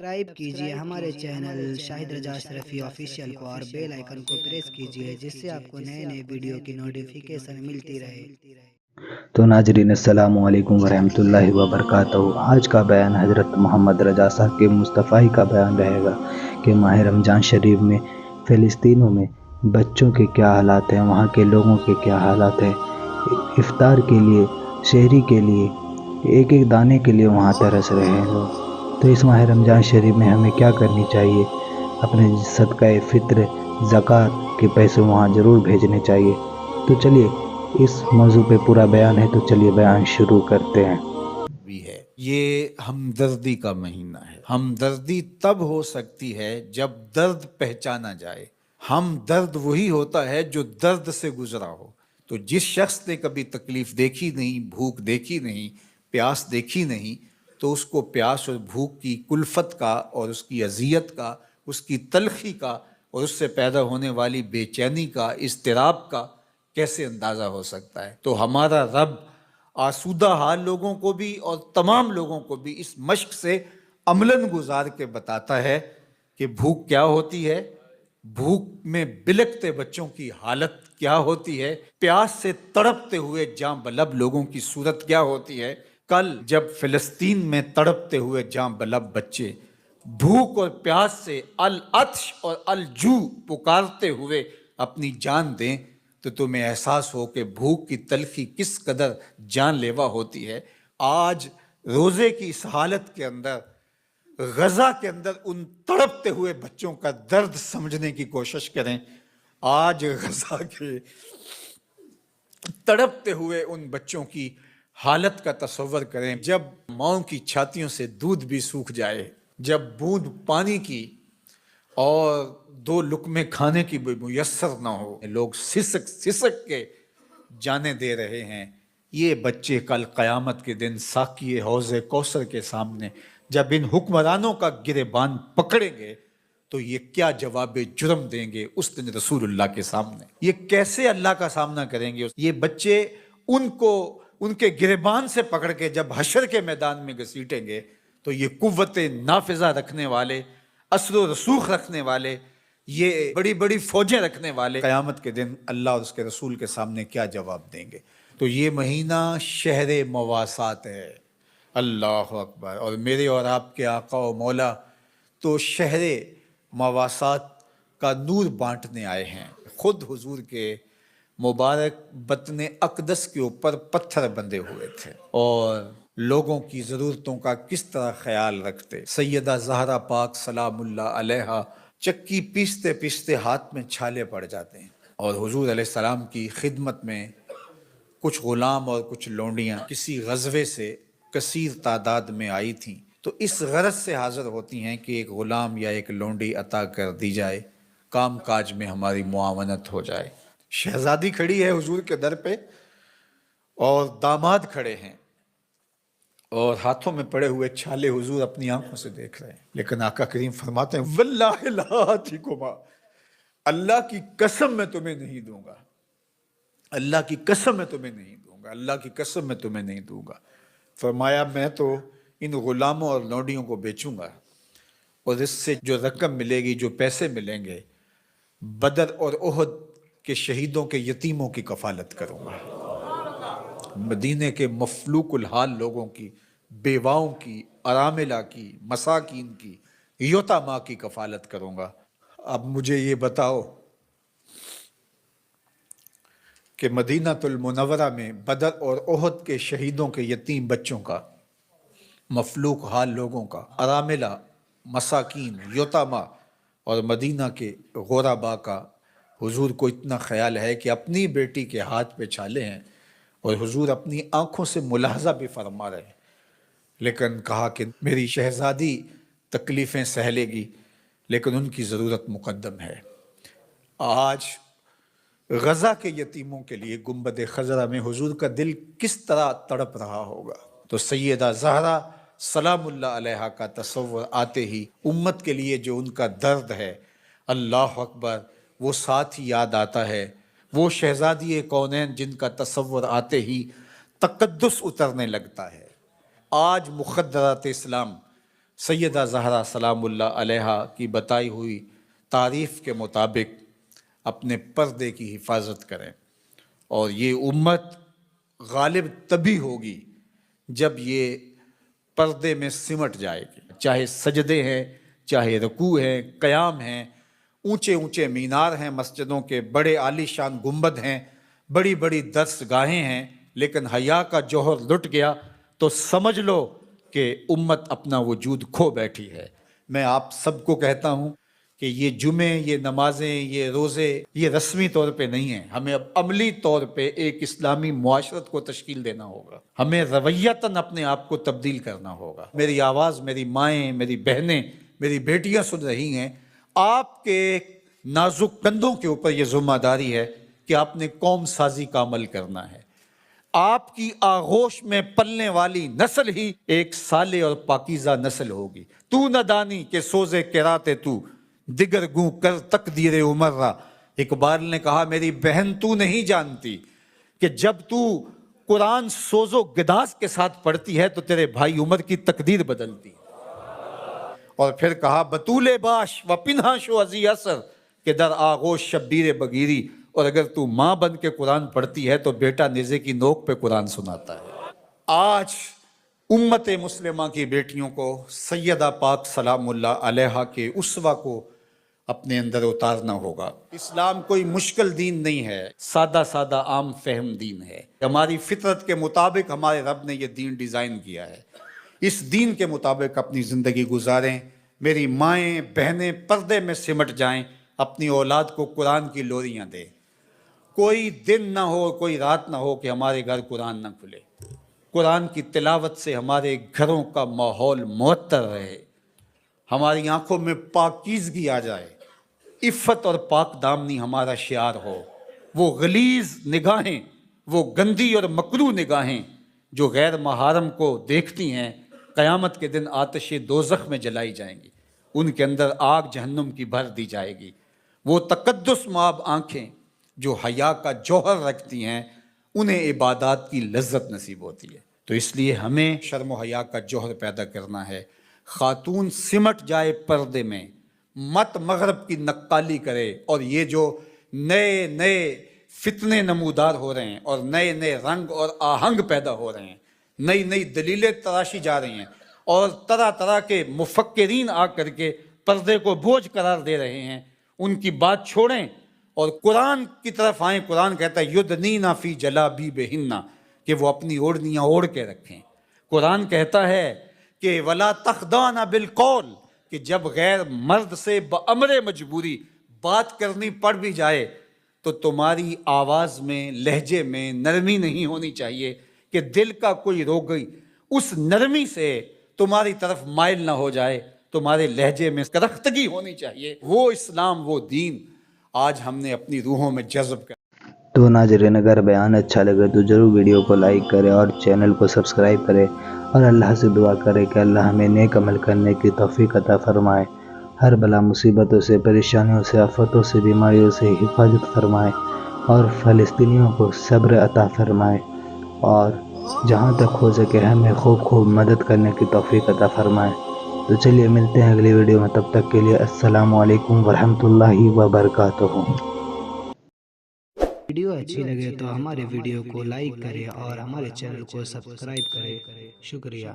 Subscribe کیجئے ہمارے channel شاہد رجا اشرفی آفیشیل کو اور بیل آئیکن کو پریس کیجئے جس سے آپ کو نئے نئے ویڈیو کی نوٹیفیکیشن ملتی رہے۔ تو ناظرین السلام علیکم ورحمۃ اللہ وبرکاتہ۔ آج کا بیان حضرت محمد رضا صاحب کے مصطفی کا بیان رہے گا کہ ماہ رمضان شریف میں فلسطینوں میں بچوں کے کیا حالات ہیں، وہاں کے لوگوں کے کیا حالات ہیں، افطار کے لیے، شہری کے لیے، ایک ایک دانے کے لیے وہاں ترس رہے ہیں لوگ۔ تو اس ماہ رمضان شریف میں ہمیں کیا کرنی چاہیے؟ اپنے صدقہ فطر زکوٰۃ کے پیسے وہاں ضرور بھیجنے چاہیے۔ تو چلیے اس موضوع پہ پورا بیان ہے، تو چلیے بیان شروع کرتے ہیں۔ بھی ہے یہ ہمدردی کا مہینہ ہے۔ ہمدردی تب ہو سکتی ہے جب درد پہچانا جائے۔ ہم درد وہی ہوتا ہے جو درد سے گزرا ہو۔ تو جس شخص نے کبھی تکلیف دیکھی نہیں، بھوک دیکھی نہیں، پیاس دیکھی نہیں، تو اس کو پیاس اور بھوک کی کلفت کا اور اس کی اذیت کا، اس کی تلخی کا اور اس سے پیدا ہونے والی بے چینی کا، اضطراب کا کیسے اندازہ ہو سکتا ہے؟ تو ہمارا رب آسودہ حال لوگوں کو بھی اور تمام لوگوں کو بھی اس مشق سے عملاً گزار کے بتاتا ہے کہ بھوک کیا ہوتی ہے، بھوک میں بلکتے بچوں کی حالت کیا ہوتی ہے، پیاس سے تڑپتے ہوئے جاں بلب لوگوں کی صورت کیا ہوتی ہے۔ کل جب فلسطین میں تڑپتے ہوئے جاں بلب بچے بھوک اور پیاس سے العطش اور الجوع پکارتے ہوئے اپنی جان دیں تو تمہیں احساس ہو کہ بھوک کی تلخی کس قدر جان لیوا ہوتی ہے۔ آج روزے کی اس حالت کے اندر، غزہ کے اندر ان تڑپتے ہوئے بچوں کا درد سمجھنے کی کوشش کریں۔ آج غزہ کے تڑپتے ہوئے ان بچوں کی حالت کا تصور کریں جب ماؤں کی چھاتیوں سے دودھ بھی سوکھ جائے، جب بوند پانی کی اور دو لقمے کھانے کی بھی میسر نہ ہو، لوگ سسک سسک کے جانے دے رہے ہیں۔ یہ بچے کل قیامت کے دن ساقی حوض کوثر کے سامنے جب ان حکمرانوں کا گریبان پکڑیں گے تو یہ کیا جواب جرم دیں گے اس دن رسول اللہ کے سامنے؟ یہ کیسے اللہ کا سامنا کریں گے؟ یہ بچے ان کو ان کے گریبان سے پکڑ کے جب حشر کے میدان میں گھسیٹیں گے تو یہ قوت نافذہ رکھنے والے، اثر و رسوخ رکھنے والے، یہ بڑی بڑی فوجیں رکھنے والے قیامت کے دن اللہ اور اس کے رسول کے سامنے کیا جواب دیں گے؟ تو یہ مہینہ شہر مواسات ہے۔ اللہ اکبر! اور میرے اور آپ کے آقا و مولا تو شہر مواسات کا نور بانٹنے آئے ہیں۔ خود حضور کے مبارک بطن اقدس کے اوپر پتھر بندھے ہوئے تھے اور لوگوں کی ضرورتوں کا کس طرح خیال رکھتے۔ سیدہ زہرا پاک سلام اللہ علیہا چکی پیستے پیستے ہاتھ میں چھالے پڑ جاتے ہیں اور حضور علیہ السلام کی خدمت میں کچھ غلام اور کچھ لونڈیاں کسی غزوے سے کثیر تعداد میں آئی تھیں، تو اس غرض سے حاضر ہوتی ہیں کہ ایک غلام یا ایک لونڈی عطا کر دی جائے، کام کاج میں ہماری معاونت ہو جائے۔ شہزادی کھڑی ہے حضور کے در پہ اور داماد کھڑے ہیں اور ہاتھوں میں پڑے ہوئے چھالے حضور اپنی آنکھوں سے دیکھ رہے ہیں، لیکن آقا کریم فرماتے ہیں واللہ لا آتیکما، اللہ کی قسم میں تمہیں نہیں دوں گا، اللہ کی قسم میں تمہیں نہیں دوں گا، اللہ کی قسم میں تمہیں نہیں دوں گا۔ فرمایا میں تو ان غلاموں اور لونڈیوں کو بیچوں گا اور اس سے جو رقم ملے گی، جو پیسے ملیں گے، بدر اور احد کے شہیدوں کے یتیموں کی کفالت کروں گا، مدینے کے مفلوق الحال لوگوں کی، بیواؤں کی، اراملہ کی، مساکین کی، یتاما کی کفالت کروں گا۔ اب مجھے یہ بتاؤ کہ مدینہ المنورہ میں بدر اور احد کے شہیدوں کے یتیم بچوں کا، مفلوق حال لوگوں کا، اراملہ، مساکین، یتاما اور مدینہ کے غربا کا حضور کو اتنا خیال ہے کہ اپنی بیٹی کے ہاتھ پہ چھالے ہیں اور حضور اپنی آنکھوں سے ملاحظہ بھی فرما رہے ہیں، لیکن کہا کہ میری شہزادی تکلیفیں سہ لے گی لیکن ان کی ضرورت مقدم ہے۔ آج غزہ کے یتیموں کے لیے گنبد خضرہ میں حضور کا دل کس طرح تڑپ رہا ہوگا۔ تو سیدہ زہرا سلام اللہ علیہا کا تصور آتے ہی امت کے لیے جو ان کا درد ہے، اللہ اکبر، وہ ساتھ ہی یاد آتا ہے۔ وہ شہزادی کونین جن کا تصور آتے ہی تقدس اترنے لگتا ہے۔ آج مخدرات اسلام سیدہ زہرا سلام اللہ علیہا کی بتائی ہوئی تعریف کے مطابق اپنے پردے کی حفاظت کریں، اور یہ امت غالب تبھی ہوگی جب یہ پردے میں سمٹ جائے گی، چاہے سجدے ہیں، چاہے رکوع ہیں، قیام ہیں، اونچے اونچے مینار ہیں مسجدوں کے، بڑے عالی شان گنبد ہیں، بڑی بڑی درس گاہیں ہیں، لیکن حیا کا جوہر لٹ گیا تو سمجھ لو کہ امت اپنا وجود کھو بیٹھی ہے۔ میں آپ سب کو کہتا ہوں کہ یہ جمعے، یہ نمازیں، یہ روزے، یہ رسمی طور پہ نہیں ہیں، ہمیں اب عملی طور پہ ایک اسلامی معاشرت کو تشکیل دینا ہوگا، ہمیں رویتاً اپنے آپ کو تبدیل کرنا ہوگا۔ میری آواز میری مائیں، میری بہنیں، میری بیٹیاں سن رہی ہیں، آپ کے نازک کندھوں کے اوپر یہ ذمہ داری ہے کہ آپ نے قوم سازی کا عمل کرنا ہے۔ آپ کی آغوش میں پلنے والی نسل ہی ایک صالح اور پاکیزہ نسل ہوگی۔ تو نہ دانی کہ سوزے کراتے تو دیگر گوں کر تقدیر عمر را۔ اقبال نے کہا میری بہن تو نہیں جانتی کہ جب تو قرآن سوز و گداز کے ساتھ پڑھتی ہے تو تیرے بھائی عمر کی تقدیر بدلتی ہے۔ اور پھر کہا بطول باش و پنہا شو ازی اثر کہ در آغوش شبیر بگیری، اور اگر تو ماں بن کے قرآن پڑھتی ہے تو بیٹا نیزے کی نوک پہ قرآن سناتا ہے۔ آج امت مسلمہ کی بیٹیوں کو سیدہ پاک سلام اللہ علیہا کے اسوہ کو اپنے اندر اتارنا ہوگا۔ اسلام کوئی مشکل دین نہیں ہے، سادہ سادہ عام فہم دین ہے۔ ہماری فطرت کے مطابق ہمارے رب نے یہ دین ڈیزائن کیا ہے، اس دین کے مطابق اپنی زندگی گزاریں۔ میری مائیں بہنیں پردے میں سمٹ جائیں، اپنی اولاد کو قرآن کی لوریاں دیں۔ کوئی دن نہ ہو، کوئی رات نہ ہو کہ ہمارے گھر قرآن نہ کھلے۔ قرآن کی تلاوت سے ہمارے گھروں کا ماحول معطر رہے، ہماری آنکھوں میں پاکیزگی آ جائے، عفت اور پاک دامنی ہمارا شعار ہو۔ وہ غلیظ نگاہیں، وہ گندی اور مکروہ نگاہیں جو غیر محارم کو دیکھتی ہیں، قیامت کے دن آتش دوزخ میں جلائی جائیں گی، ان کے اندر آگ جہنم کی بھر دی جائے گی۔ وہ تقدس مآب آنکھیں جو حیا کا جوہر رکھتی ہیں، انہیں عبادات کی لذت نصیب ہوتی ہے۔ تو اس لیے ہمیں شرم و حیا کا جوہر پیدا کرنا ہے۔ خاتون سمٹ جائے پردے میں، مت مغرب کی نقالی کرے، اور یہ جو نئے نئے فتنے نمودار ہو رہے ہیں اور نئے نئے رنگ اور آہنگ پیدا ہو رہے ہیں، نئی نئی دلیلیں تراشی جا رہی ہیں، اور طرح طرح کے مفکرین آ کر کے پردے کو بوجھ قرار دے رہے ہیں، ان کی بات چھوڑیں اور قرآن کی طرف آئیں۔ قرآن کہتا ہے یدنینا فی جلابیبہن، کہ وہ اپنی اوڑھنیاں اوڑھ کے رکھیں۔ قرآن کہتا ہے کہ ولا تخضعن بالقول، کہ جب غیر مرد سے بامر مجبوری بات کرنی پڑ بھی جائے تو تمہاری آواز میں، لہجے میں نرمی نہیں ہونی چاہیے کہ دل کا کوئی روگی اس نرمی سے تمہاری طرف مائل نہ ہو جائے، تمہارے لہجے میں کرختگی ہونی چاہیے۔ وہ اسلام، وہ دین آج ہم نے اپنی روحوں میں جذب کر۔ تو ناظرین، اگر بیان اچھا لگے تو ضرور ویڈیو کو لائک کرے اور چینل کو سبسکرائب کرے، اور اللہ سے دعا کرے کہ اللہ ہمیں نیک عمل کرنے کی توفیق عطا فرمائے، ہر بلا مصیبتوں سے، پریشانیوں سے، آفتوں سے، بیماریوں سے حفاظت فرمائے، اور فلسطینیوں کو صبر عطا فرمائے، اور جہاں تک ہو سکے ہمیں خوب مدد کرنے کی توفیق عطا فرمائے۔ تو چلیے ملتے ہیں اگلی ویڈیو میں، تب تک کے لیے السلام علیکم ورحمۃ اللہ وبرکاتہ۔ ویڈیو اچھی لگے تو ہمارے ویڈیو کو لائک کریں اور ہمارے چینل کو سبسکرائب کریں۔ شکریہ۔